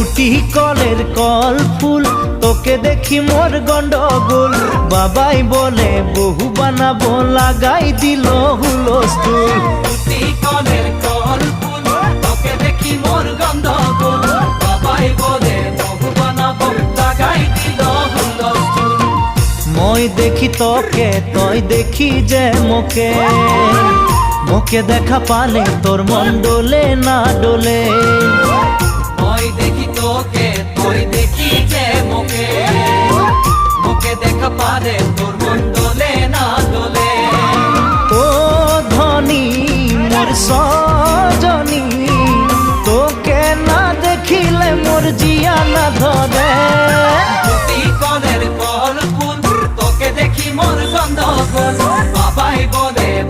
কুটি কলের কল ফুল, তোকে দেখি মোর গন্ডগোল। বাবাই বলে বহু বানাবো, লাগাই দিল হুলস্থুল। কুটি কলের কল ফুল, তোকে দেখি মোর গন্ডগোল। বাবাই বলে বহু বানাবো, লাগাই দিল হুলস্থুল। মই দেখি তোকে, তই দেখি যে মোকে, মোকে দেখা পালে তোর মন ডোলে না ডোলে। মই দেখি তোকে, তুই দেখি যে মোকে, মোকে দেখা পারে তোর মন দোলে না দোলে। ও ধনী মোর সজনী, তোকে না দেখিলে মোর জিয়া না ধরে। কুটি কলের কল ফুল, তোকে দেখি মোর গন্ডগোল। বাবাই বলে